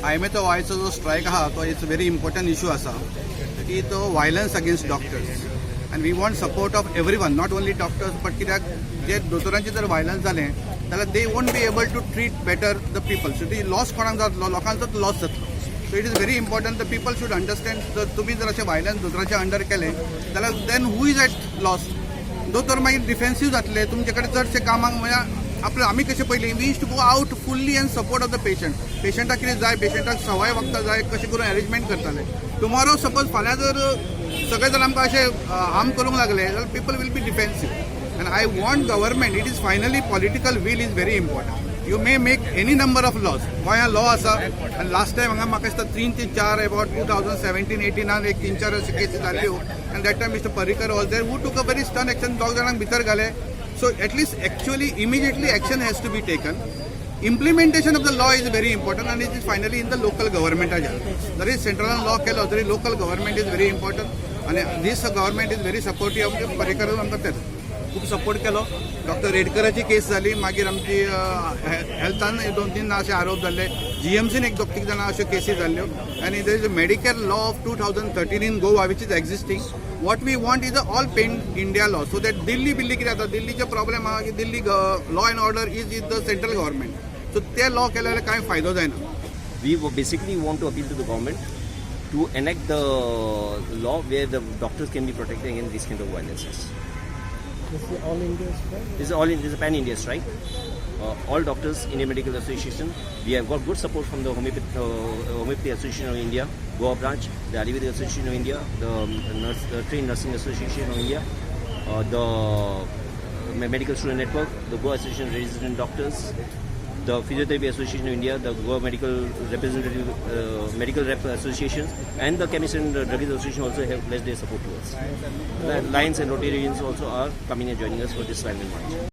IMA-तो जो स्ट्रायक आहा तो इट्स व्हेरी इम्पॉर्टंट इशू आसा की तो violence against doctors and we want support of everyone not only doctors but कित्याक जे दोतोरांचे जर वायलन्स जालें जाल्यार they won't be able to treat better the people so ती लॉस कोणाक जातलो लोकांचोच लॉस जातलो so it is very important the people should understand जर तुमी जर अशें वायलन्स दोतोराच्या अंडर केलें जाल्यार then who is at loss दोतोर मागीर डिफेन्सीव जातले तुमचे कडेन चडशे कामाक म्हणजे आपले आमी कशें पयलीं we used to go out fully and support of the patient पेशंटाक कितें जाय पेशंटाक सवाय वखदां जाय कशें करून अरेंजमेंट करताले टुमॉरो सपोज फाल्यां जर सगळे जर आमकां अशें हार्म करूंक लागले जाल्यार people will be defensive and I want government it is finally political will is very important you may make any number of laws गोंया लॉ आसा आनी लास्ट टायम हांगा म्हाका दिसता 3 ते 4 अबाउट 2017-18 एक 3-4 अशे केसी जाल्ल्यो आनी that time mister Parrikar was there who took a very stern action 2 जाणांक भितर घाले so at least actually immediately action has to be taken. Implementation of the law is very important and it is finally in the local government as well. There is central law kelo there is local government is very important and this government is very supportive of Parrikar आमकां खूब support केलो doctor रेडकराची case जाली मागीर आमची हेल्थान 2-3 अशे आरोप जाल्ले GMCन एक 2-3 जाणां अश्यो केसी जाल्ल्यो आनी there is a medical law of 2013 in Goa which is existing what we want is a all pan India law so that Delhi कितें जाता दिल्लीचे प्रॉब्लेम आहा की Delhi law and order is the central government so ते लॉ केले जाल्यार कांय फायदो जायना We basically want to appeal to the government to enact the law where the doctors can be protected against these kind of violences. This is all India strike? This is a pan-India strike. All doctors, Indian Medical Association, we have got good support from the Homeopathy Association of India, Goa branch, the Ayurvedic Association of India, the Trained Nursing Association of India, the Medical Student Network, the Goa Association of Resident Doctors, the Physiotherapy Association of India, the Goa Medical Representative, Medical Rep Associations, and the Chemist and Druggist Association also have pledged their support to us. The Lions and Rotarians also are coming and joining us for this final march.